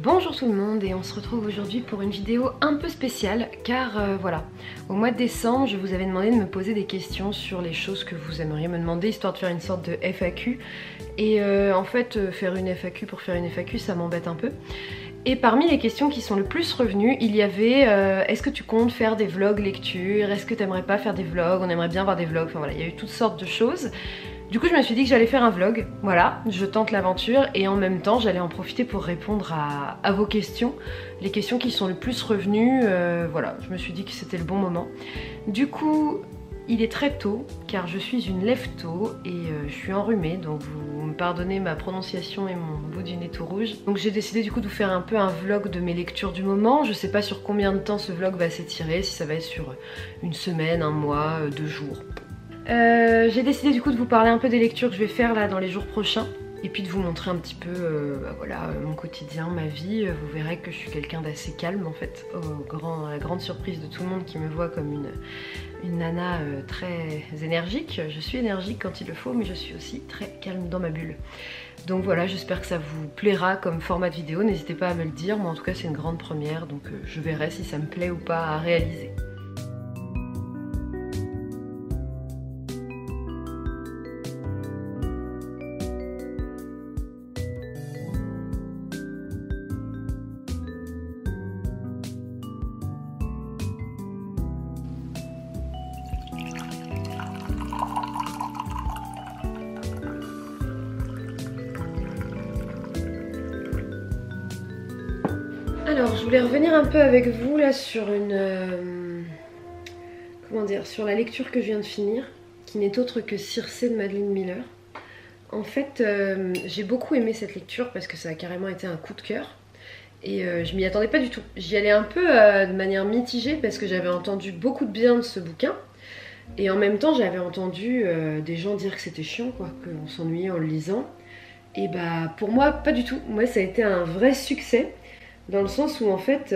Bonjour tout le monde et on se retrouve aujourd'hui pour une vidéo un peu spéciale car voilà, au mois de décembre je vous avais demandé de me poser des questions sur les choses que vous aimeriez me demander histoire de faire une sorte de FAQ et en fait faire une FAQ pour faire une FAQ ça m'embête un peu. Et parmi les questions qui sont le plus revenues, il y avait est-ce que tu comptes faire des vlogs lecture, est-ce que tu aimerais pas faire des vlogs, on aimerait bien voir des vlogs, enfin voilà, il y a eu toutes sortes de choses. Du coup je me suis dit que j'allais faire un vlog, voilà, je tente l'aventure et en même temps j'allais en profiter pour répondre à vos questions, les questions qui sont le plus revenues, voilà, je me suis dit que c'était le bon moment. Du coup il est très tôt car je suis une lève-tôt et je suis enrhumée, donc vous me pardonnez ma prononciation et mon bout du nez tout rouge. Donc j'ai décidé du coup de vous faire un peu un vlog de mes lectures du moment, je sais pas sur combien de temps ce vlog va s'étirer, si ça va être sur une semaine, un mois, 2 jours. J'ai décidé du coup de vous parler un peu des lectures que je vais faire là dans les jours prochains et puis de vous montrer un petit peu voilà, mon quotidien, ma vie. Vous verrez que je suis quelqu'un d'assez calme en fait, à la grande surprise de tout le monde qui me voit comme une nana très énergique. Je suis énergique quand il le faut mais je suis aussi très calme dans ma bulle. Donc voilà, j'espère que ça vous plaira comme format de vidéo, n'hésitez pas à me le dire, moi en tout cas c'est une grande première donc je verrai si ça me plaît ou pas à réaliser. Alors je voulais revenir un peu avec vous là sur comment dire, sur la lecture que je viens de finir, qui n'est autre que Circé de Madeline Miller. En fait j'ai beaucoup aimé cette lecture parce que ça a carrément été un coup de cœur et je m'y attendais pas du tout. J'y allais un peu de manière mitigée parce que j'avais entendu beaucoup de bien de ce bouquin et en même temps j'avais entendu des gens dire que c'était chiant quoi, qu'on s'ennuyait en le lisant. Et bah pour moi pas du tout, moi ça a été un vrai succès. Dans le sens où en fait,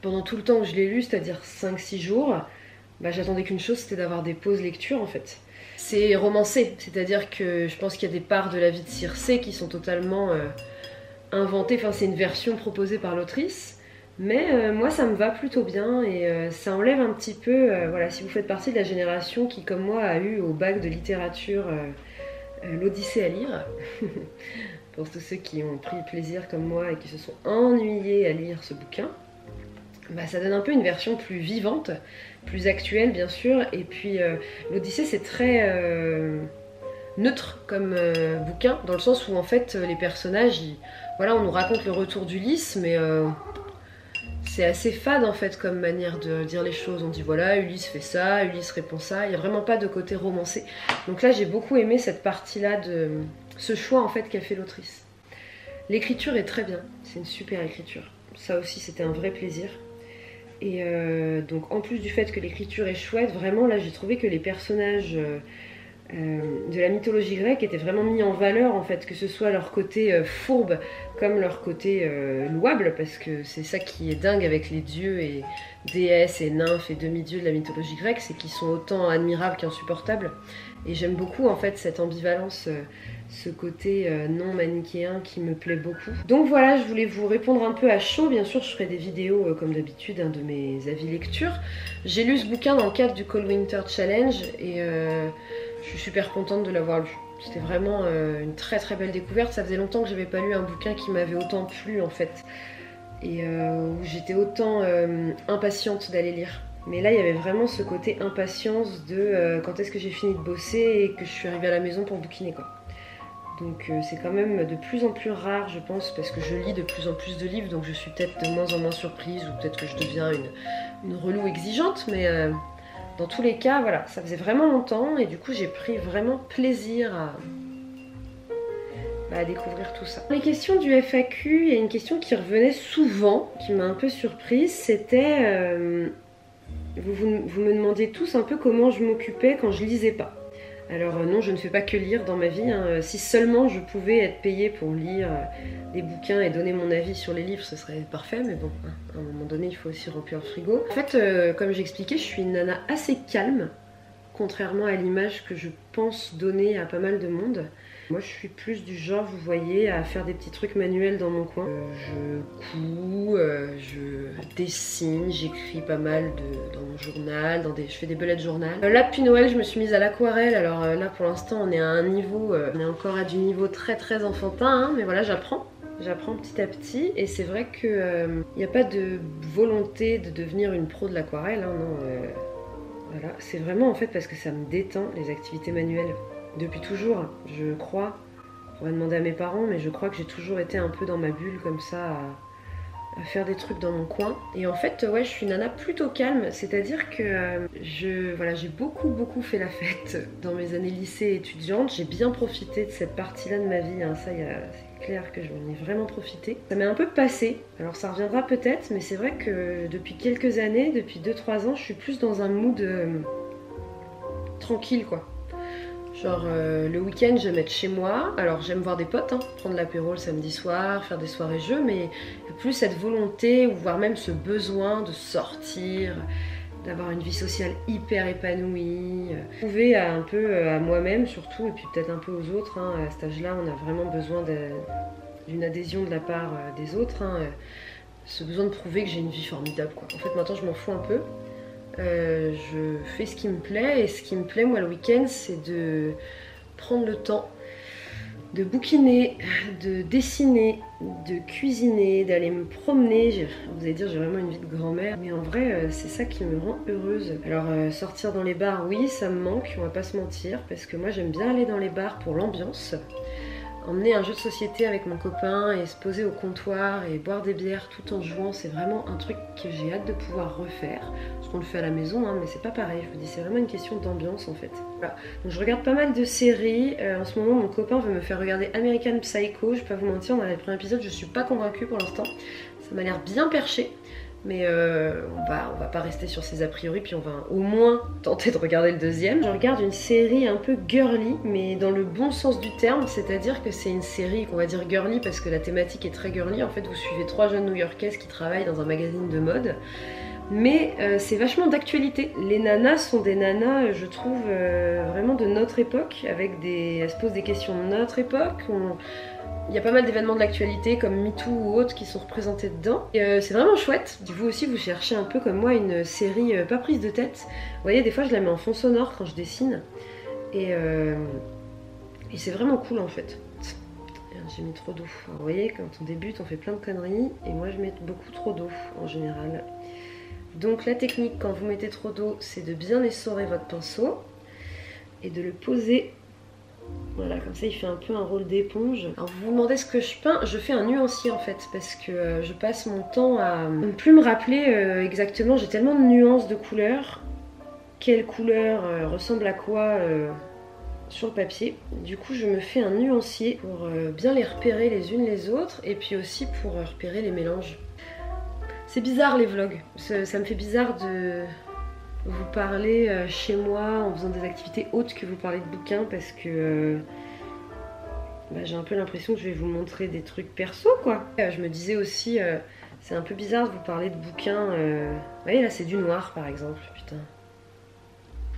pendant tout le temps où je l'ai lu, c'est-à-dire 5-6 jours, j'attendais qu'une chose, c'était d'avoir des pauses lecture en fait. C'est romancé, c'est-à-dire que je pense qu'il y a des parts de la vie de Circé qui sont totalement inventées, enfin c'est une version proposée par l'autrice, mais moi ça me va plutôt bien et ça enlève un petit peu, voilà, si vous faites partie de la génération qui comme moi a eu au bac de littérature l'Odyssée à lire, pour tous ceux qui ont pris plaisir comme moi et qui se sont ennuyés à lire ce bouquin, ça donne un peu une version plus vivante, plus actuelle bien sûr, et puis l'Odyssée c'est très neutre comme bouquin, dans le sens où en fait les personnages, voilà, on nous raconte le retour d'Ulysse, mais c'est assez fade en fait comme manière de dire les choses. On dit voilà, Ulysse fait ça, Ulysse répond ça, il n'y a vraiment pas de côté romancé. Donc là j'ai beaucoup aimé cette partie-là de ce choix en fait qu'a fait l'autrice. L'écriture est très bien, c'est une super écriture. Ça aussi c'était un vrai plaisir. Et donc en plus du fait que l'écriture est chouette, vraiment là j'ai trouvé que les personnages de la mythologie grecque étaient vraiment mis en valeur en fait, que ce soit leur côté fourbe comme leur côté louable, parce que c'est ça qui est dingue avec les dieux et déesses et nymphes et demi-dieux de la mythologie grecque, c'est qu'ils sont autant admirables qu'insupportables. Et j'aime beaucoup en fait cette ambivalence, ce côté non manichéen qui me plaît beaucoup. Donc voilà, je voulais vous répondre un peu à chaud, bien sûr je ferai des vidéos comme d'habitude de mes avis lecture. J'ai lu ce bouquin dans le cadre du Cold Winter Challenge et je suis super contente de l'avoir lu. C'était vraiment une très très belle découverte, ça faisait longtemps que j'avais pas lu un bouquin qui m'avait autant plu en fait. Et où j'étais autant impatiente d'aller lire. Mais là il y avait vraiment ce côté impatience de quand est-ce que j'ai fini de bosser et que je suis arrivée à la maison pour bouquiner quoi. Donc c'est quand même de plus en plus rare je pense, parce que je lis de plus en plus de livres, donc je suis peut-être de moins en moins surprise ou peut-être que je deviens une relou exigeante, mais dans tous les cas voilà, ça faisait vraiment longtemps et du coup j'ai pris vraiment plaisir à découvrir tout ça. Les questions du FAQ, il y a une question qui revenait souvent, qui m'a un peu surprise, c'était vous me demandiez tous un peu comment je m'occupais quand je lisais pas. Alors non, je ne fais pas que lire dans ma vie, hein. Si seulement je pouvais être payée pour lire des bouquins et donner mon avis sur les livres, ce serait parfait, mais bon, hein, à un moment donné, il faut aussi remplir le frigo. En fait, comme j'expliquais, je suis une nana assez calme, contrairement à l'image que je pense donner à pas mal de monde. Moi je suis plus du genre, vous voyez, à faire des petits trucs manuels dans mon coin. Je couds, je dessine, j'écris pas mal dans mon journal, je fais des bullet journal. Là depuis Noël je me suis mise à l'aquarelle, alors là pour l'instant on est à un niveau, on est encore à du niveau très très enfantin, hein, mais voilà j'apprends petit à petit et c'est vrai que il n'y a pas de volonté de devenir une pro de l'aquarelle, hein, non. Voilà, c'est vraiment en fait parce que ça me détend les activités manuelles. Depuis toujours, je crois, on pourrait demander à mes parents, mais je crois que j'ai toujours été un peu dans ma bulle comme ça, à faire des trucs dans mon coin. Et en fait, ouais, je suis une nana plutôt calme, c'est-à-dire que j'ai beaucoup fait la fête dans mes années lycée étudiantes. J'ai bien profité de cette partie-là de ma vie, hein, ça, c'est clair que j'en ai vraiment profité. Ça m'est un peu passé, alors ça reviendra peut-être, mais c'est vrai que depuis quelques années, depuis 2-3 ans, je suis plus dans un mood tranquille, quoi. Genre le week-end j'aime être chez moi, alors j'aime voir des potes, hein, prendre l'apéro le samedi soir, faire des soirées jeux, mais plus cette volonté ou voire même ce besoin de sortir, d'avoir une vie sociale hyper épanouie, prouver un peu à moi-même surtout et puis peut-être un peu aux autres, hein. À cet âge-là on a vraiment besoin d'une adhésion de la part des autres, hein. Ce besoin de prouver que j'ai une vie formidable, quoi. En fait maintenant je m'en fous un peu. Je fais ce qui me plaît et ce qui me plaît moi le week-end c'est de prendre le temps de bouquiner, de dessiner, de cuisiner, d'aller me promener. Vous allez dire j'ai vraiment une vie de grand-mère, mais en vrai c'est ça qui me rend heureuse. Alors sortir dans les bars, oui ça me manque, on va pas se mentir, parce que moi j'aime bien aller dans les bars pour l'ambiance. Emmener un jeu de société avec mon copain et se poser au comptoir et boire des bières tout en jouant, c'est vraiment un truc que j'ai hâte de pouvoir refaire. Parce qu'on le fait à la maison, hein, mais c'est pas pareil, je vous dis, c'est vraiment une question d'ambiance en fait. Voilà. Donc je regarde pas mal de séries. En ce moment, mon copain veut me faire regarder American Psycho. Je vais pas vous mentir, dans les premiers épisodes, je suis pas convaincue pour l'instant. Ça m'a l'air bien perché. Mais on va pas rester sur ses a priori, puis on va au moins tenter de regarder le deuxième. Je regarde une série un peu girly, mais dans le bon sens du terme, c'est-à-dire que c'est une série qu'on va dire girly parce que la thématique est très girly. En fait, vous suivez 3 jeunes new-yorkaises qui travaillent dans un magazine de mode. Mais c'est vachement d'actualité. Les nanas sont des nanas, je trouve, vraiment de notre époque, elles se posent des questions de notre époque. Il y a pas mal d'événements de l'actualité comme MeToo ou autres qui sont représentés dedans. Et c'est vraiment chouette. Vous aussi, vous cherchez un peu comme moi une série pas prise de tête. Vous voyez, des fois je la mets en fond sonore quand je dessine. Et c'est vraiment cool en fait. J'ai mis trop d'eau. Vous voyez, quand on débute, on fait plein de conneries. Et moi, je mets beaucoup trop d'eau en général. Donc la technique quand vous mettez trop d'eau, c'est de bien essorer votre pinceau et de le poser. Voilà, comme ça il fait un peu un rôle d'éponge. Alors vous vous demandez ce que je peins, je fais un nuancier en fait, parce que je passe mon temps à ne plus me rappeler exactement, j'ai tellement de nuances de couleurs, quelle couleur ressemble à quoi sur le papier. Du coup je me fais un nuancier pour bien les repérer les unes les autres, et puis aussi pour repérer les mélanges. C'est bizarre les vlogs, ça me fait bizarre de vous parler chez moi en faisant des activités autres que vous parler de bouquins, parce que j'ai un peu l'impression que je vais vous montrer des trucs perso quoi. Je me disais aussi, c'est un peu bizarre de vous parler de bouquins. Vous voyez là c'est du noir par exemple, putain.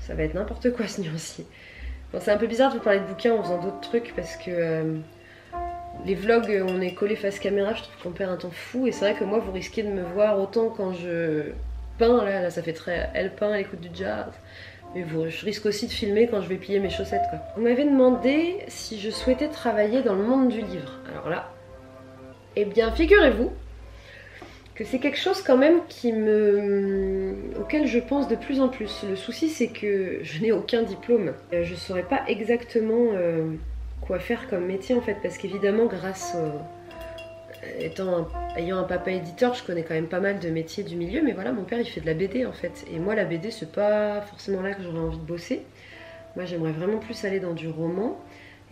Ça va être n'importe quoi ce nuancier. Bon, c'est un peu bizarre de vous parler de bouquins en faisant d'autres trucs parce que les vlogs on est collé face caméra, je trouve qu'on perd un temps fou, et c'est vrai que moi vous risquez de me voir autant quand je peins, là ça fait très elle peint, elle écoute du jazz. Mais je risque aussi de filmer quand je vais plier mes chaussettes quoi. Vous m'avez demandé si je souhaitais travailler dans le monde du livre. Alors là, eh bien figurez-vous que c'est quelque chose quand même auquel je pense de plus en plus. Le souci c'est que je n'ai aucun diplôme. Je ne saurais pas exactement quoi faire comme métier en fait, parce qu'évidemment ayant un papa éditeur, je connais quand même pas mal de métiers du milieu, mais voilà, mon père il fait de la BD en fait, et moi la BD c'est pas forcément là que j'aurais envie de bosser. Moi j'aimerais vraiment plus aller dans du roman,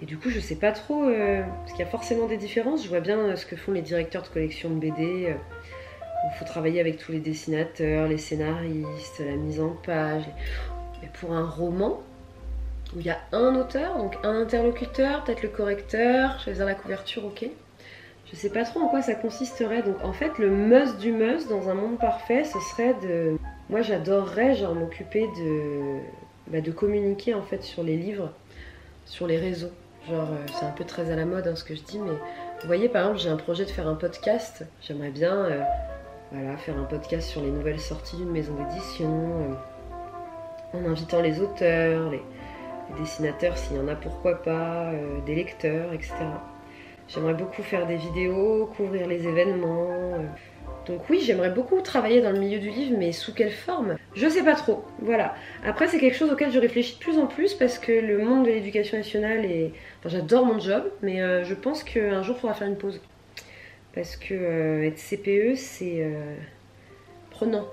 et du coup je sais pas trop, parce qu'il y a forcément des différences. Je vois bien ce que font les directeurs de collection de BD, où il faut travailler avec tous les dessinateurs, les scénaristes, la mise en page, mais pour un roman, où il y a un auteur, donc un interlocuteur, peut-être le correcteur, choisir la couverture, ok. Je sais pas trop en quoi ça consisterait. Donc en fait le must du must dans un monde parfait, ce serait de... Moi j'adorerais genre m'occuper de communiquer en fait sur les livres, sur les réseaux. Genre c'est un peu très à la mode ce que je dis, mais vous voyez par exemple j'ai un projet de faire un podcast. J'aimerais bien voilà, faire un podcast sur les nouvelles sorties d'une maison d'édition, en invitant les auteurs, les dessinateurs s'il y en a, pourquoi pas, des lecteurs, etc. J'aimerais beaucoup faire des vidéos, couvrir les événements. Donc oui, j'aimerais beaucoup travailler dans le milieu du livre, mais sous quelle forme? Je sais pas trop, voilà. Après, c'est quelque chose auquel je réfléchis de plus en plus parce que le monde de l'éducation nationale est... Enfin, j'adore mon job, mais je pense qu'un jour, il faudra faire une pause. Parce que être CPE, c'est prenant.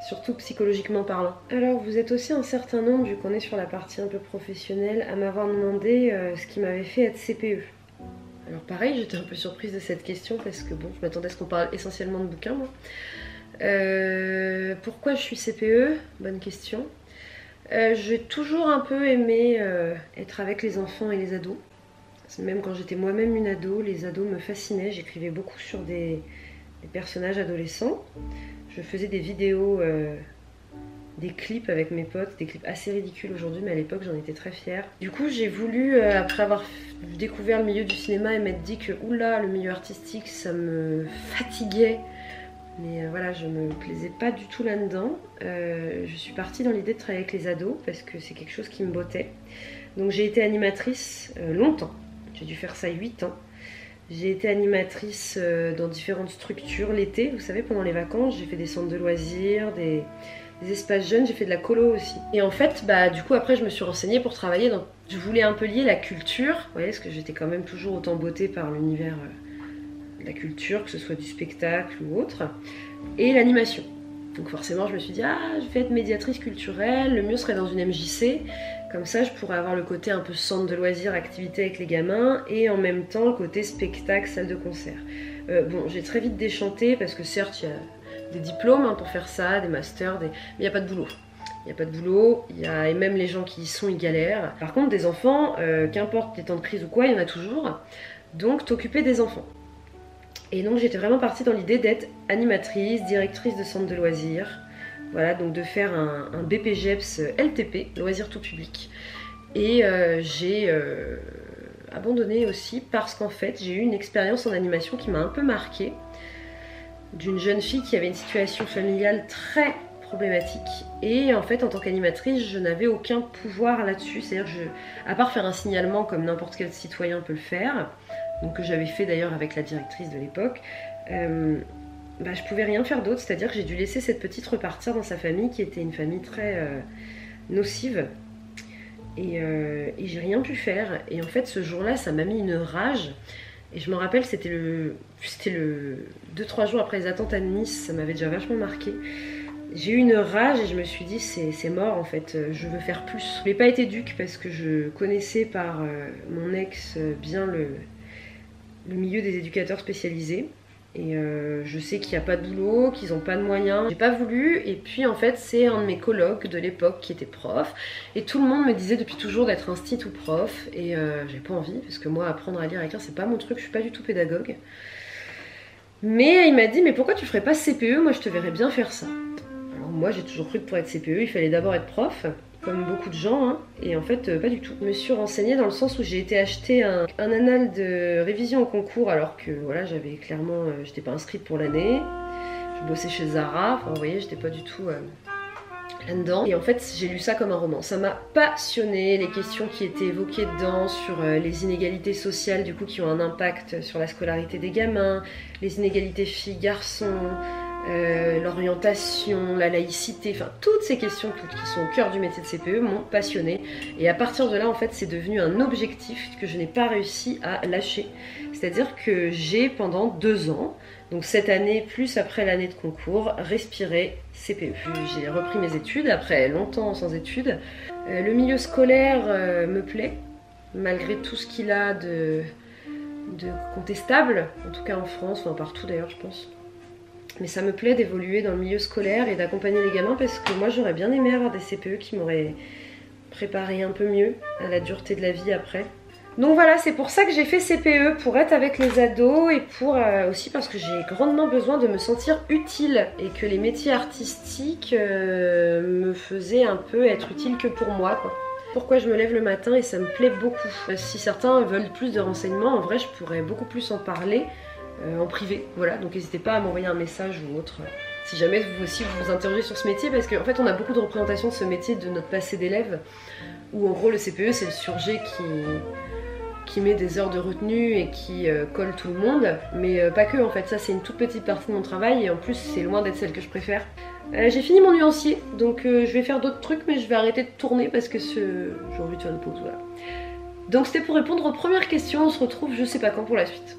Surtout psychologiquement parlant. Alors vous êtes aussi un certain nombre, vu qu'on est sur la partie un peu professionnelle, à m'avoir demandé ce qui m'avait fait être CPE. Alors pareil, j'étais un peu surprise de cette question parce que bon, je m'attendais à ce qu'on parle essentiellement de bouquins moi. Pourquoi je suis CPE? Bonne question. J'ai toujours un peu aimé être avec les enfants et les ados. Même quand j'étais moi-même une ado, les ados me fascinaient. J'écrivais beaucoup sur des personnages adolescents. Je faisais des vidéos, des clips avec mes potes, des clips assez ridicules aujourd'hui, mais à l'époque j'en étais très fière. Du coup j'ai voulu, après avoir découvert le milieu du cinéma et m'être dit que oula, le milieu artistique ça me fatiguait, mais voilà, je me plaisais pas du tout là-dedans. Je suis partie dans l'idée de travailler avec les ados parce que c'est quelque chose qui me bottait. Donc j'ai été animatrice longtemps, j'ai dû faire ça 8 ans. J'ai été animatrice dans différentes structures l'été, vous savez, pendant les vacances, j'ai fait des centres de loisirs, des espaces jeunes, j'ai fait de la colo aussi. Et en fait, du coup, après, je me suis renseignée pour travailler dans... Je voulais un peu lier la culture, vous voyez, parce que j'étais quand même toujours autant bottée par l'univers de la culture, que ce soit du spectacle ou autre, et l'animation. Donc forcément, je me suis dit, je vais être médiatrice culturelle, le mieux serait dans une MJC, comme ça je pourrais avoir le côté un peu centre de loisirs, activité avec les gamins, et en même temps le côté spectacle, salle de concert. Bon, j'ai très vite déchanté, parce que certes, il y a des diplômes pour faire ça, des masters, mais il n'y a pas de boulot. Il n'y a pas de boulot, et même les gens qui y sont, ils galèrent. Par contre, des enfants, qu'importe les temps de crise ou quoi, il y en a toujours, donc t'occuper des enfants. Et donc j'étais vraiment partie dans l'idée d'être animatrice, directrice de centre de loisirs, voilà, donc de faire un BPGEPS LTP, loisirs tout public. Et j'ai abandonné aussi parce qu'en fait j'ai eu une expérience en animation qui m'a un peu marquée, d'une jeune fille qui avait une situation familiale très problématique. Et en fait en tant qu'animatrice je n'avais aucun pouvoir là-dessus, c'est-à-dire à part faire un signalement comme n'importe quel citoyen peut le faire, donc que j'avais fait d'ailleurs avec la directrice de l'époque, je pouvais rien faire d'autre, c'est-à-dire que j'ai dû laisser cette petite repartir dans sa famille qui était une famille très nocive, et j'ai rien pu faire. Et en fait ce jour-là ça m'a mis une rage, et je me rappelle c'était le 2-3 jours après les attentats de Nice, ça m'avait déjà vachement marqué. J'ai eu une rage et je me suis dit c'est mort en fait, je veux faire plus. Je n'ai pas été éduque parce que je connaissais par mon ex bien le milieu des éducateurs spécialisés, et je sais qu'il n'y a pas de boulot, qu'ils n'ont pas de moyens. J'ai pas voulu, et puis en fait c'est un de mes colocs de l'époque qui était prof, et tout le monde me disait depuis toujours d'être instit ou prof, et j'ai pas envie, parce que moi apprendre à lire et écrire c'est pas mon truc, je suis pas du tout pédagogue. Mais il m'a dit mais pourquoi tu ferais pas CPE, moi je te verrais bien faire ça. Alors moi j'ai toujours cru que pour être CPE il fallait d'abord être prof, comme beaucoup de gens, et en fait pas du tout. Je me suis renseignée dans le sens où j'ai été acheter un annal de révision au concours, alors que voilà, j'avais clairement, j'étais pas inscrite pour l'année, je bossais chez Zara, enfin vous voyez, j'étais pas du tout là-dedans. Et en fait j'ai lu ça comme un roman, ça m'a passionnée, les questions qui étaient évoquées dedans sur les inégalités sociales du coup qui ont un impact sur la scolarité des gamins, les inégalités filles-garçons, l'orientation, la laïcité, enfin toutes ces questions qui sont au cœur du métier de CPE m'ont passionnée, et à partir de là en fait c'est devenu un objectif que je n'ai pas réussi à lâcher, c'est-à-dire que j'ai pendant 2 ans, donc cette année plus après l'année de concours, respiré CPE. J'ai repris mes études après longtemps sans études. Le milieu scolaire me plaît malgré tout ce qu'il a de contestable, en tout cas en France, enfin partout d'ailleurs je pense. Mais ça me plaît d'évoluer dans le milieu scolaire et d'accompagner les gamins, parce que moi j'aurais bien aimé avoir des CPE qui m'auraient préparé un peu mieux à la dureté de la vie après. Donc voilà, c'est pour ça que j'ai fait CPE, pour être avec les ados et pour aussi parce que j'ai grandement besoin de me sentir utile et que les métiers artistiques me faisaient un peu être utile que pour moi, quoi. Pourquoi je me lève le matin et ça me plaît beaucoup. Si certains veulent plus de renseignements, en vrai je pourrais beaucoup plus en parler en privé, voilà, donc n'hésitez pas à m'envoyer un message ou autre si jamais vous aussi vous vous interrogez sur ce métier, parce qu'en fait on a beaucoup de représentations de ce métier de notre passé d'élève, où en gros le CPE c'est le surgé qui met des heures de retenue et qui colle tout le monde, mais pas que en fait, ça c'est une toute petite partie de mon travail et en plus c'est loin d'être celle que je préfère. J'ai fini mon nuancier, donc je vais faire d'autres trucs mais je vais arrêter de tourner parce que j'ai envie de faire une pause, voilà. Donc c'était pour répondre aux premières questions, on se retrouve je sais pas quand pour la suite.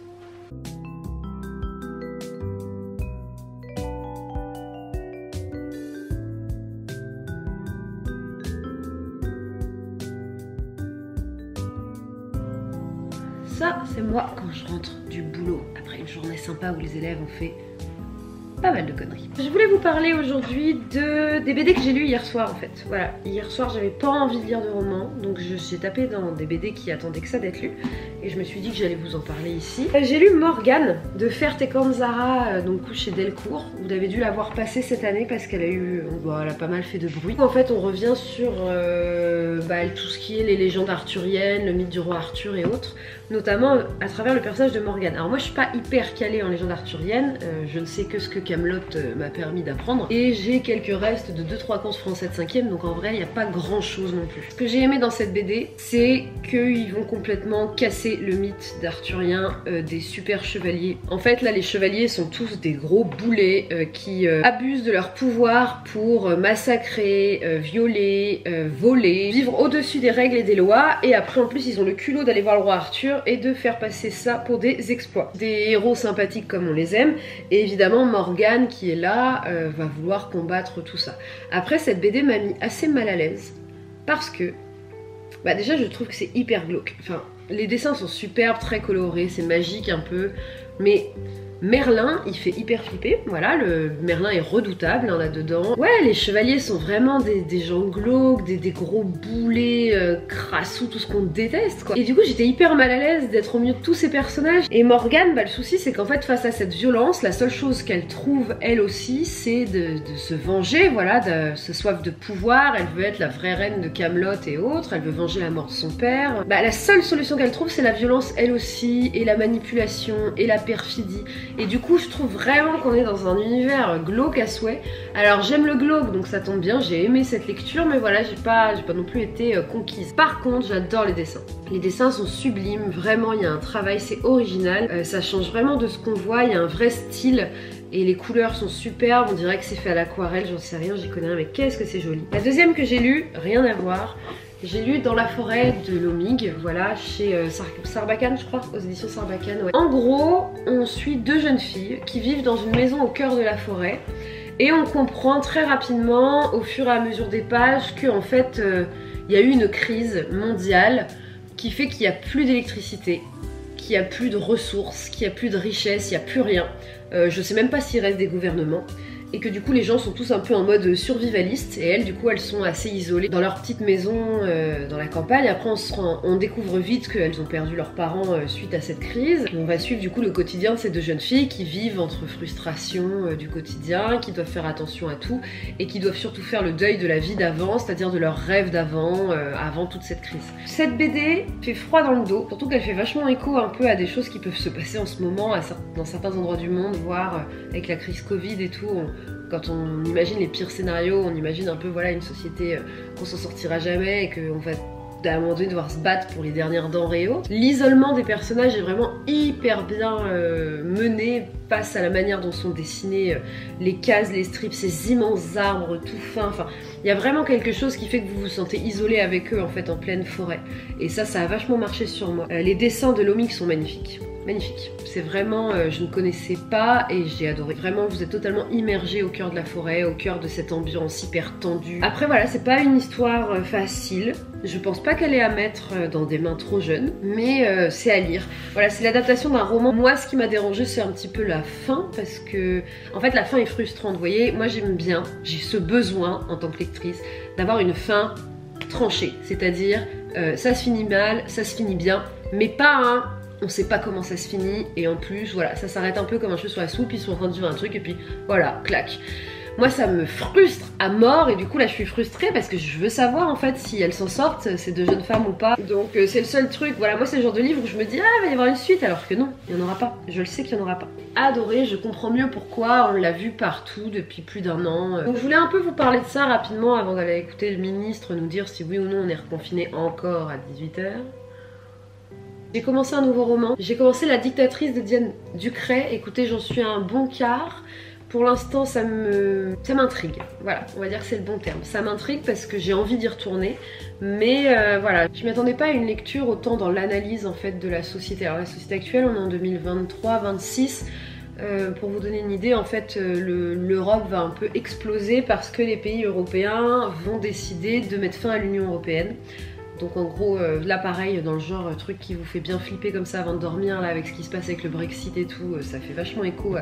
Ça, c'est moi quand je rentre du boulot après une journée sympa où les élèves ont fait pas mal de conneries. Je voulais vous parler aujourd'hui des BD que j'ai lus hier soir en fait. Voilà, hier soir j'avais pas envie de lire de romans, donc j'ai tapé dans des BD qui attendaient que ça d'être lus et je me suis dit que j'allais vous en parler ici. J'ai lu Morgane de Fert et Canzara, donc chez Delcourt. Vous avez dû la voir passer cette année parce qu'elle a eu, bon, elle a pas mal fait de bruit. En fait on revient sur tout ce qui est les légendes arthuriennes, le mythe du roi Arthur et autres, notamment à travers le personnage de Morgane. Alors moi je suis pas hyper calée en légendes arthuriennes, je ne sais que ce que Camelot m'a permis d'apprendre et j'ai quelques restes de 2-3 courses français de 5ème, donc en vrai il n'y a pas grand chose non plus. Ce que j'ai aimé dans cette BD, c'est qu'ils vont complètement casser le mythe d'arthurien des super chevaliers. En fait là les chevaliers sont tous des gros boulets qui abusent de leur pouvoir pour massacrer, violer, voler, vivre au-dessus des règles et des lois, et après en plus ils ont le culot d'aller voir le roi Arthur et de faire passer ça pour des exploits. Des héros sympathiques comme on les aime, et évidemment Morgane qui est là va vouloir combattre tout ça. Après cette BD m'a mis assez mal à l'aise parce que déjà je trouve que c'est hyper glauque. Enfin les dessins sont superbes, très colorés, c'est magique un peu, mais Merlin, il fait hyper flipper, voilà, le Merlin est redoutable là-dedans. Ouais, les chevaliers sont vraiment des gens glauques, des gros boulets, crassous, tout ce qu'on déteste quoi. Et du coup j'étais hyper mal à l'aise d'être au milieu de tous ces personnages. Et Morgane, le souci c'est qu'en fait face à cette violence, la seule chose qu'elle trouve elle aussi, c'est de se venger, voilà, de ce soif de pouvoir. Elle veut être la vraie reine de Camelot et autres, elle veut venger la mort de son père. La seule solution qu'elle trouve c'est la violence elle aussi, et la manipulation, et la perfidie. Et du coup je trouve vraiment qu'on est dans un univers glauque à souhait. Alors j'aime le glauque donc ça tombe bien, j'ai aimé cette lecture, mais voilà j'ai pas non plus été conquise. Par contre j'adore les dessins. Les dessins sont sublimes, vraiment il y a un travail, c'est original, ça change vraiment de ce qu'on voit, il y a un vrai style. Et les couleurs sont superbes, on dirait que c'est fait à l'aquarelle, j'en sais rien, j'y connais rien, mais qu'est-ce que c'est joli. La deuxième que j'ai lue, rien à voir. J'ai lu Dans la forêt de Lomig, voilà, chez Sarbacane je crois, aux éditions Sarbacane, ouais. En gros, on suit deux jeunes filles qui vivent dans une maison au cœur de la forêt et on comprend très rapidement, au fur et à mesure des pages, qu'en fait, il y a eu une crise mondiale qui fait qu'il n'y a plus d'électricité, qu'il n'y a plus de ressources, qu'il n'y a plus de richesse, il n'y a plus rien. Je sais même pas s'il reste des gouvernements. Et que du coup les gens sont tous un peu en mode survivaliste, et elles du coup elles sont assez isolées dans leur petite maison dans la campagne. Après on découvre vite qu'elles ont perdu leurs parents suite à cette crise. Et on va suivre du coup le quotidien de ces deux jeunes filles qui vivent entre frustration du quotidien, qui doivent faire attention à tout et qui doivent surtout faire le deuil de la vie d'avant, c'est-à-dire de leurs rêves d'avant, avant toute cette crise. Cette BD fait froid dans le dos, surtout qu'elle fait vachement écho un peu à des choses qui peuvent se passer en ce moment dans certains endroits du monde, voire avec la crise Covid et tout. Quand on imagine les pires scénarios, on imagine un peu voilà une société qu'on s'en sortira jamais et qu'on va à un moment donné devoir se battre pour les dernières denrées et autres. L'isolement des personnages est vraiment hyper bien mené face à la manière dont sont dessinées les cases, les strips, ces immenses arbres tout fins. Enfin, il y a vraiment quelque chose qui fait que vous vous sentez isolé avec eux en fait en pleine forêt. Et ça a vachement marché sur moi. Les dessins de Lomig sont magnifiques. Magnifique, c'est vraiment, je ne connaissais pas et j'ai adoré. Vraiment, vous êtes totalement immergé au cœur de la forêt, au cœur de cette ambiance hyper tendue. Après voilà, c'est pas une histoire facile. Je pense pas qu'elle est à mettre dans des mains trop jeunes, mais c'est à lire. Voilà, c'est l'adaptation d'un roman. Moi, ce qui m'a dérangé, c'est un petit peu la fin, parce que, en fait, la fin est frustrante. Vous voyez, moi j'aime bien, j'ai ce besoin en tant que lectrice d'avoir une fin tranchée, c'est-à-dire ça se finit mal, ça se finit bien, mais pas un on sait pas comment ça se finit, et en plus voilà, ça s'arrête un peu comme un cheveu sur la soupe, ils sont en train de vivre un truc et puis voilà, clac. Moi ça me frustre à mort, et du coup là je suis frustrée parce que je veux savoir en fait si elles s'en sortent, ces deux jeunes femmes ou pas. Donc c'est le seul truc, voilà, moi c'est le genre de livre où je me dis ah il va y avoir une suite, alors que non, il n'y en aura pas, je le sais qu'il n'y en aura pas. Adoré, je comprends mieux pourquoi on l'a vu partout depuis plus d'1 an. Donc je voulais un peu vous parler de ça rapidement avant d'aller écouter le ministre nous dire si oui ou non on est reconfiné encore à 18 h. J'ai commencé un nouveau roman, j'ai commencé La dictatrice de Diane Ducret. Écoutez, j'en suis à un bon quart. Pour l'instant ça m'intrigue, voilà, on va dire que c'est le bon terme. Ça m'intrigue parce que j'ai envie d'y retourner, mais voilà, je m'attendais pas à une lecture autant dans l'analyse en fait de la société. Alors la société actuelle, on est en 2023-26, pour vous donner une idée, en fait l'Europe va un peu exploser parce que les pays européens vont décider de mettre fin à l'Union européenne. Donc en gros, là pareil, dans le genre truc qui vous fait bien flipper comme ça avant de dormir, là avec ce qui se passe avec le Brexit et tout, ça fait vachement écho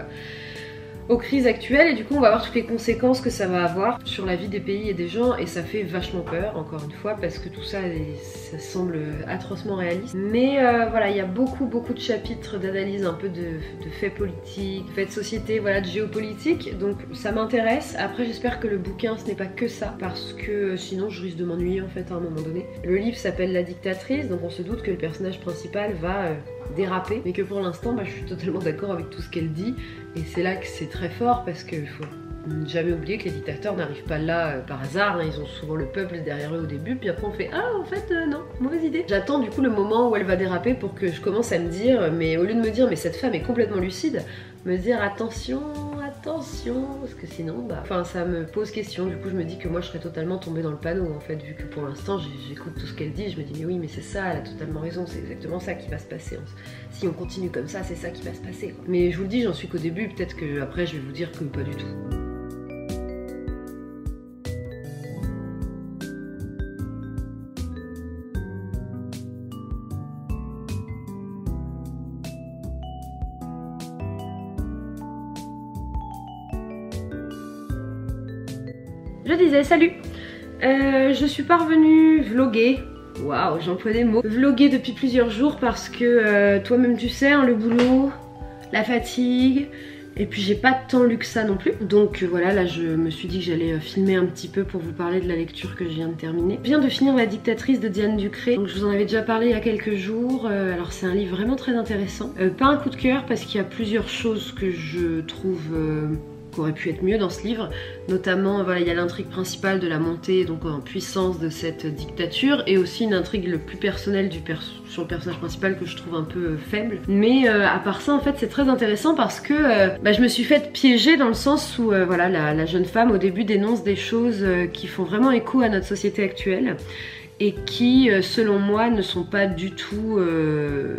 aux crises actuelles, et du coup on va voir toutes les conséquences que ça va avoir sur la vie des pays et des gens, et ça fait vachement peur, encore une fois, parce que tout ça, ça semble atrocement réaliste. Mais voilà, il y a beaucoup de chapitres d'analyse un peu de faits politiques, de faits de société, voilà, de géopolitique, donc ça m'intéresse. Après j'espère que le bouquin ce n'est pas que ça, parce que sinon je risque de m'ennuyer en fait à un moment donné. Le livre s'appelle La dictatrice, donc on se doute que le personnage principal va déraper, mais que pour l'instant je suis totalement d'accord avec tout ce qu'elle dit, et c'est là que c'est très fort, parce qu'il faut jamais oublier que les dictateurs n'arrivent pas là par hasard, hein. Ils ont souvent le peuple derrière eux au début, puis après on fait ah en fait non, mauvaise idée. J'attends du coup le moment où elle va déraper pour que je commence à me dire, mais au lieu de me dire mais cette femme est complètement lucide, me dire attention, parce que sinon enfin ça me pose question. Du coup je me dis que moi je serais totalement tombée dans le panneau en fait, vu que pour l'instant j'écoute tout ce qu'elle dit, je me dis mais oui mais c'est ça, elle a totalement raison, c'est exactement ça qui va se passer. Si on continue comme ça, c'est ça qui va se passer quoi. Mais je vous le dis, j'en suis qu'au début, peut-être que après je vais vous dire que pas du tout. Je disais salut, je suis parvenue vloguer, waouh j'emploie des mots, vloguer depuis plusieurs jours parce que toi-même tu sais, hein, le boulot, la fatigue, et puis j'ai pas tant lu que ça non plus. Donc voilà, là je me suis dit que j'allais filmer un petit peu pour vous parler de la lecture que je viens de terminer. Je viens de finir La dictatrice de Diane Ducret, donc je vous en avais déjà parlé il y a quelques jours. Alors c'est un livre vraiment très intéressant, pas un coup de cœur parce qu'il y a plusieurs choses que je trouve qu'aurait pu être mieux dans ce livre, notamment voilà, il y a l'intrigue principale de la montée donc en puissance de cette dictature, et aussi une intrigue le plus personnelle sur le personnage principal que je trouve un peu faible. Mais à part ça en fait c'est très intéressant parce que je me suis faite piéger dans le sens où voilà, la jeune femme au début dénonce des choses qui font vraiment écho à notre société actuelle, et qui, selon moi, ne sont pas du tout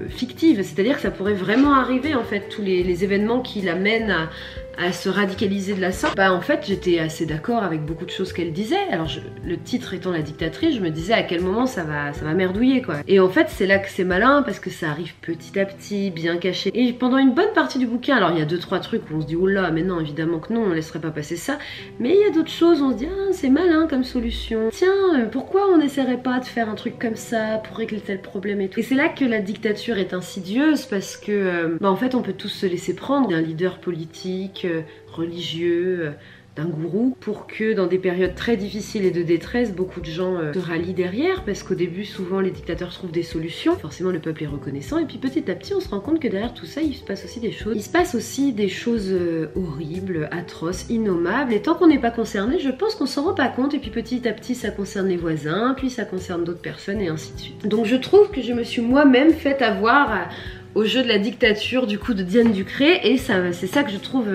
fictives. C'est-à-dire que ça pourrait vraiment arriver, en fait, tous les événements qui l'amènent à se radicaliser de la sorte. En fait, j'étais assez d'accord avec beaucoup de choses qu'elle disait. Alors, le titre étant La dictatrice, je me disais à quel moment ça va merdouiller, quoi. Et en fait, c'est là que c'est malin, parce que ça arrive petit à petit, bien caché. Et pendant une bonne partie du bouquin, alors il y a 2-3 trucs où on se dit, oula, mais non, évidemment que non, on laisserait pas passer ça. Mais il y a d'autres choses où on se dit, ah, c'est malin comme solution. Tiens, pourquoi on n'essaierait pas de faire un truc comme ça pour régler tel problème et tout. Et c'est là que la dictature est insidieuse, parce que en fait on peut tous se laisser prendre d'un leader politique, religieux, d'un gourou, pour que dans des périodes très difficiles et de détresse, beaucoup de gens se rallient derrière, parce qu'au début souvent les dictateurs trouvent des solutions, forcément le peuple est reconnaissant, et puis petit à petit on se rend compte que derrière tout ça il se passe aussi des choses. Il se passe aussi des choses horribles, atroces, innommables, et tant qu'on n'est pas concerné, je pense qu'on s'en rend pas compte, et puis petit à petit ça concerne les voisins, puis ça concerne d'autres personnes, et ainsi de suite. Donc je trouve que je me suis moi-même fait avoir au jeu de la dictature du coup de Diane Ducret, et c'est ça que je trouve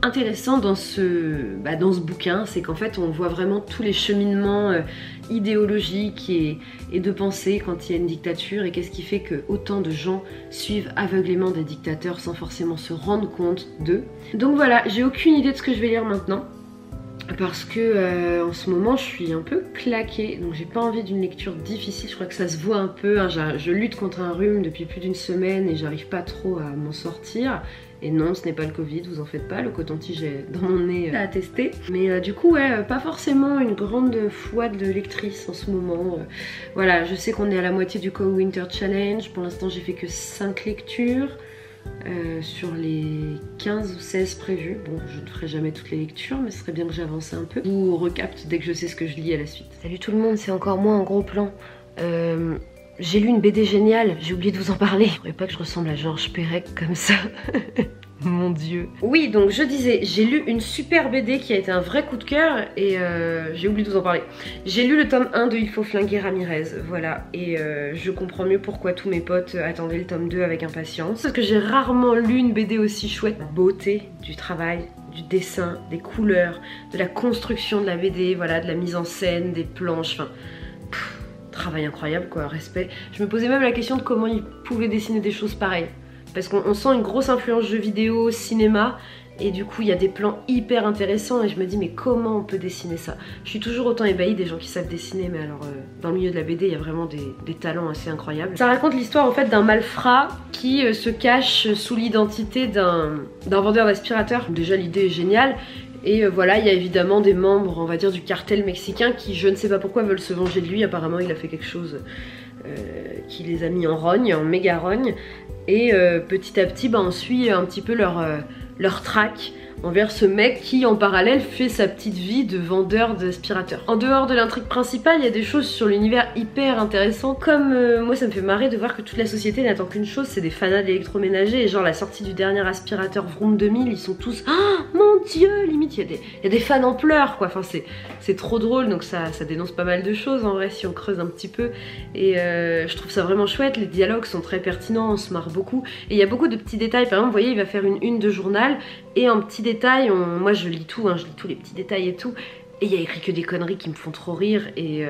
intéressant dans ce bouquin, c'est qu'en fait on voit vraiment tous les cheminements idéologiques et de pensée quand il y a une dictature, et qu'est-ce qui fait que autant de gens suivent aveuglément des dictateurs sans forcément se rendre compte d'eux. Donc voilà, j'ai aucune idée de ce que je vais lire maintenant, parce que en ce moment je suis un peu claquée, donc j'ai pas envie d'une lecture difficile. Je crois que ça se voit un peu, hein. Je lutte contre un rhume depuis plus d'1 semaine et j'arrive pas trop à m'en sortir, Et non, ce n'est pas le Covid, vous en faites pas, le coton-tige est dans mon nez à tester. Mais du coup, ouais, pas forcément une grande foi de lectrice en ce moment. Voilà, je sais qu'on est à la moitié du Kong Winter Challenge. Pour l'instant, j'ai fait que 5 lectures. Sur les 15 ou 16 prévues. Bon, je ne ferai jamais toutes les lectures, mais ce serait bien que j'avance un peu. Ou recapte dès que je sais ce que je lis à la suite. Salut tout le monde, c'est encore moi en gros plan. J'ai lu une BD géniale, j'ai oublié de vous en parler. Je ne pas que je ressemble à Georges Perec comme ça. Mon dieu. Oui, donc je disais, j'ai lu une super BD qui a été un vrai coup de cœur et j'ai oublié de vous en parler. J'ai lu le tome 1 de Il faut flinguer Ramirez, voilà. Et je comprends mieux pourquoi tous mes potes attendaient le tome 2 avec impatience. Parce que j'ai rarement lu une BD aussi chouette. La beauté du travail, du dessin, des couleurs, de la construction de la BD, voilà, de la mise en scène, des planches, enfin... Travail incroyable quoi, respect. Je me posais même la question de comment ils pouvaient dessiner des choses pareilles. Parce qu'on sent une grosse influence jeux vidéo, cinéma, et du coup il y a des plans hyper intéressants et je me dis mais comment on peut dessiner ça? Je suis toujours autant ébahie des gens qui savent dessiner, mais alors dans le milieu de la BD il y a vraiment des talents assez incroyables. Ça raconte l'histoire en fait d'un malfrat qui se cache sous l'identité d'un vendeur d'aspirateurs. Déjà l'idée est géniale. Et voilà, il y a évidemment des membres, on va dire, du cartel mexicain qui, je ne sais pas pourquoi, veulent se venger de lui. Apparemment, il a fait quelque chose qui les a mis en rogne, en méga rogne. Et petit à petit, bah, on suit un petit peu leur traque envers ce mec qui, en parallèle, fait sa petite vie de vendeur d'aspirateurs. En dehors de l'intrigue principale, il y a des choses sur l'univers hyper intéressantes. Comme moi, ça me fait marrer de voir que toute la société n'attend qu'une chose, c'est des fanats d'électroménager. Et genre, la sortie du dernier aspirateur Vroom 2000, ils sont tous « Ah, mon Dieu !» Limite, il y a des fans en pleurs, quoi. Enfin, c'est trop drôle, donc ça dénonce pas mal de choses, en vrai, si on creuse un petit peu. Et je trouve ça vraiment chouette. Les dialogues sont très pertinents, on se marre beaucoup. Et il y a beaucoup de petits détails. Par exemple, vous voyez, il va faire une une de journal. Et en petits détails, moi je lis tout, hein, je lis tous les petits détails et tout. Et il y a écrit que des conneries qui me font trop rire. Et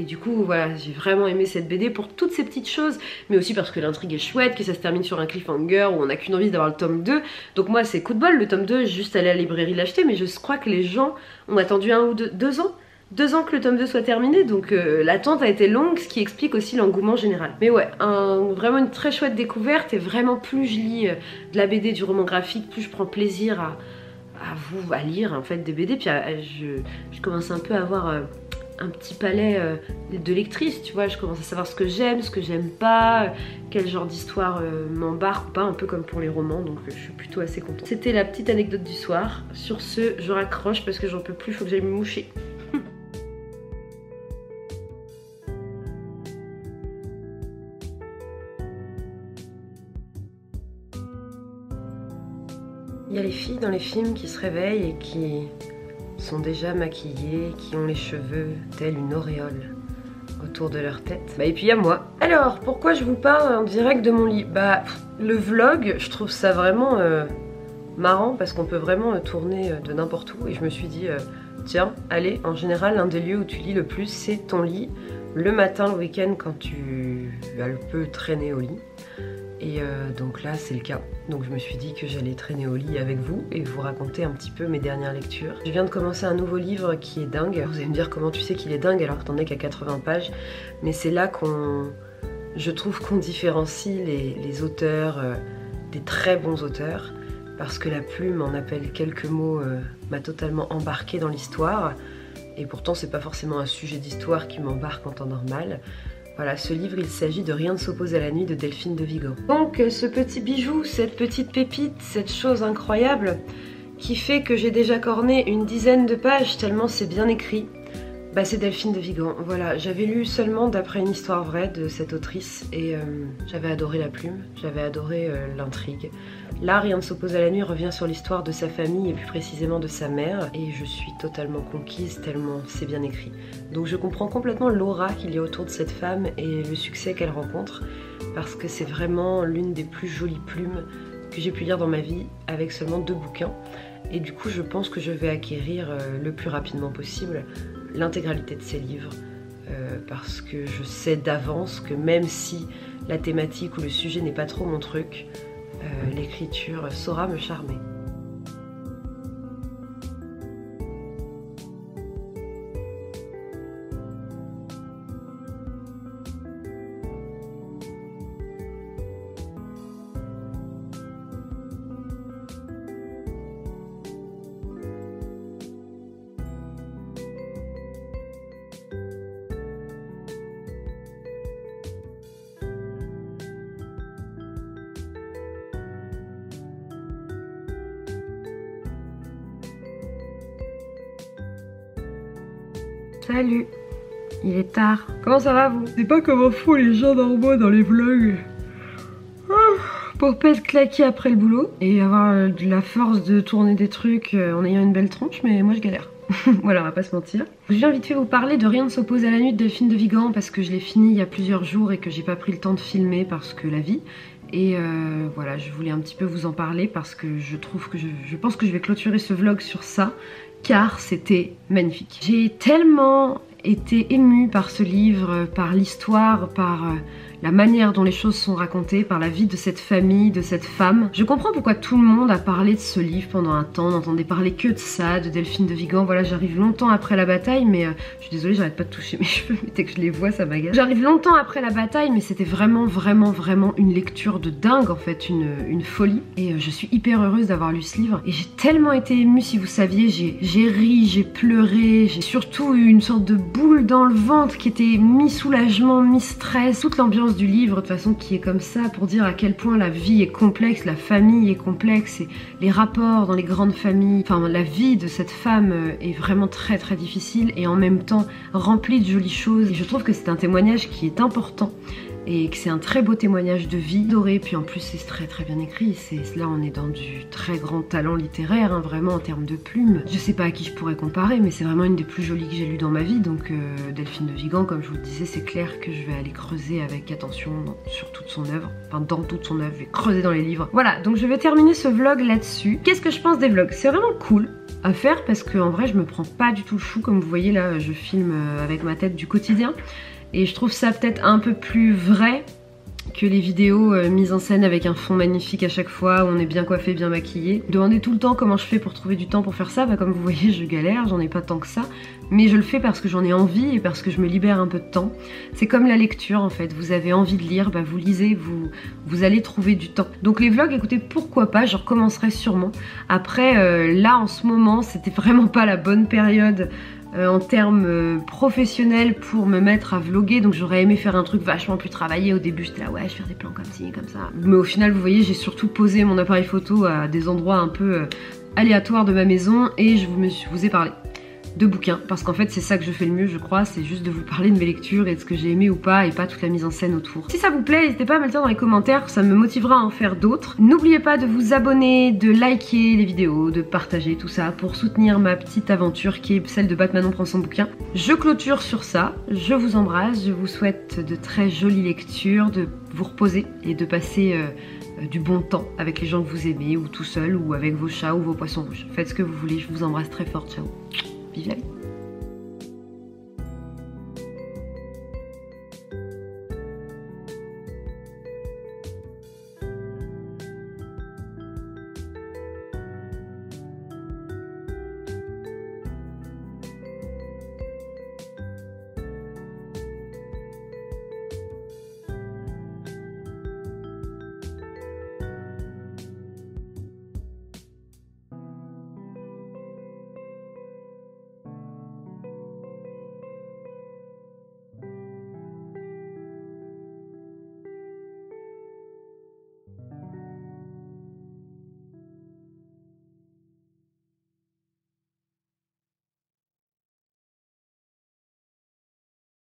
du coup, voilà, j'ai vraiment aimé cette BD pour toutes ces petites choses. Mais aussi parce que l'intrigue est chouette, que ça se termine sur un cliffhanger où on n'a qu'une envie d'avoir le tome 2. Donc moi, c'est coup de bol, le tome 2, j'ai juste allé à la librairie l'acheter. Mais je crois que les gens ont attendu 1 ou 2 ans. 2 ans que le tome 2 soit terminé, donc l'attente a été longue, ce qui explique aussi l'engouement général. Mais ouais, vraiment une très chouette découverte, et vraiment plus je lis de la BD, du roman graphique, plus je prends plaisir à lire en fait des BD, puis je commence un peu à avoir un petit palais de lectrice, tu vois, je commence à savoir ce que j'aime pas, quel genre d'histoire m'embarque ou pas, un peu comme pour les romans, donc je suis plutôt assez contente. C'était la petite anecdote du soir. Sur ce, je raccroche parce que j'en peux plus, faut que j'aille me moucher. Il y a les filles dans les films qui se réveillent et qui sont déjà maquillées, qui ont les cheveux tels une auréole autour de leur tête. Et puis il y a moi. Alors, pourquoi je vous parle en direct de mon lit? Bah, le vlog, je trouve ça vraiment marrant parce qu'on peut vraiment tourner de n'importe où. Et je me suis dit, tiens, allez, en général, l'un des lieux où tu lis le plus, c'est ton lit. Le matin, le week-end, quand tu peux traîner au lit. Et donc là c'est le cas, donc je me suis dit que j'allais traîner au lit avec vous et vous raconter un petit peu mes dernières lectures. Je viens de commencer un nouveau livre qui est dingue. Vous allez me dire comment tu sais qu'il est dingue alors que t'en es qu'à 80 pages, mais c'est là je trouve qu'on différencie les auteurs, des très bons auteurs, parce que la plume en appelle quelques mots, m'a totalement embarqué dans l'histoire, et pourtant c'est pas forcément un sujet d'histoire qui m'embarque en temps normal. Voilà, ce livre, il s'agit de Rien ne s'oppose à la nuit de Delphine de Vigan. Donc ce petit bijou, cette petite pépite, cette chose incroyable qui fait que j'ai déjà corné une dizaine de pages tellement c'est bien écrit, bah c'est Delphine de Vigan. Voilà, j'avais lu seulement d'après une histoire vraie de cette autrice et j'avais adoré la plume, j'avais adoré l'intrigue. Là, Rien ne s'oppose à la nuit revient sur l'histoire de sa famille et plus précisément de sa mère, et je suis totalement conquise tellement c'est bien écrit. Donc je comprends complètement l'aura qu'il y a autour de cette femme et le succès qu'elle rencontre, parce que c'est vraiment l'une des plus jolies plumes que j'ai pu lire dans ma vie avec seulement 2 bouquins. Et du coup je pense que je vais acquérir le plus rapidement possible l'intégralité de ses livres, parce que je sais d'avance que même si la thématique ou le sujet n'est pas trop mon truc, l'écriture saura me charmer. Salut. Il est tard. Comment ça va vous? C'est pas comment font les gens normaux dans les vlogs. Pour pas être claqué après le boulot et avoir de la force de tourner des trucs en ayant une belle tronche, mais moi je galère. Voilà, on va pas se mentir. Je viens vite fait vous parler de Rien ne s'oppose à la nuit de Delphine de Vigan parce que je l'ai fini il y a plusieurs jours et que j'ai pas pris le temps de filmer parce que la vie. Et voilà, je voulais un petit peu vous en parler parce que je trouve que je pense que je vais clôturer ce vlog sur ça car c'était magnifique. J'ai tellement été émue par ce livre, par l'histoire, par la manière dont les choses sont racontées, par la vie de cette famille, de cette femme. Je comprends pourquoi tout le monde a parlé de ce livre pendant un temps, on n'entendait parler que de ça, de Delphine de Vigan. Voilà, j'arrive longtemps après la bataille, mais je suis désolée, j'arrête pas de toucher mes cheveux, mais dès que je les vois, ça m'agace. J'arrive longtemps après la bataille, mais c'était vraiment une lecture de dingue, en fait, une folie. Et je suis hyper heureuse d'avoir lu ce livre. Et j'ai tellement été émue, si vous saviez, j'ai ri, j'ai pleuré, j'ai surtout eu une sorte de boule dans le ventre qui était mi-soulagement, mi-stress. Toute l'ambiance du livre, de toute façon, qui est comme ça, pour dire à quel point la vie est complexe, la famille est complexe, et les rapports dans les grandes familles, enfin la vie de cette femme est vraiment très difficile et en même temps remplie de jolies choses. Et je trouve que c'est un témoignage qui est important et que c'est un très beau témoignage de vie doré, puis en plus c'est très bien écrit. Là on est dans du très grand talent littéraire, hein, vraiment en termes de plumes. Je sais pas à qui je pourrais comparer, mais c'est vraiment une des plus jolies que j'ai lues dans ma vie. Donc Delphine de Vigan, comme je vous le disais, c'est clair que je vais aller creuser avec attention sur toute son œuvre, enfin dans toute son œuvre, je vais creuser dans les livres. Voilà, donc je vais terminer ce vlog là-dessus. Qu'est-ce que je pense des vlogs? C'est vraiment cool à faire parce qu'en vrai je me prends pas du tout le chou. Comme vous voyez là, je filme avec ma tête du quotidien. Et je trouve ça peut-être un peu plus vrai que les vidéos mises en scène avec un fond magnifique à chaque fois, où on est bien coiffé, bien maquillé. Demandez tout le temps comment je fais pour trouver du temps pour faire ça. Bah, comme vous voyez, je galère, j'en ai pas tant que ça. Mais je le fais parce que j'en ai envie et parce que je me libère un peu de temps. C'est comme la lecture en fait, vous avez envie de lire, bah vous lisez, vous allez trouver du temps. Donc les vlogs, écoutez, pourquoi pas, je recommencerai sûrement. Après, là en ce moment, c'était vraiment pas la bonne période en termes professionnels pour me mettre à vlogger, donc j'aurais aimé faire un truc vachement plus travaillé. Au début j'étais là ouais, je vais faire des plans comme ci, comme ça, mais au final vous voyez, j'ai surtout posé mon appareil photo à des endroits un peu aléatoires de ma maison et je vous ai parlé de bouquins, parce qu'en fait c'est ça que je fais le mieux je crois, c'est juste de vous parler de mes lectures et de ce que j'ai aimé ou pas, et pas toute la mise en scène autour. Si ça vous plaît, n'hésitez pas à me le dire dans les commentaires, ça me motivera à en faire d'autres. N'oubliez pas de vous abonner, de liker les vidéos, de partager tout ça pour soutenir ma petite aventure qui est celle de Batmanon prend son bouquin. Je clôture sur ça, je vous embrasse, je vous souhaite de très jolies lectures, de vous reposer et de passer du bon temps avec les gens que vous aimez, ou tout seul, ou avec vos chats ou vos poissons rouges. Faites ce que vous voulez, je vous embrasse très fort, ciao. Vive la vie.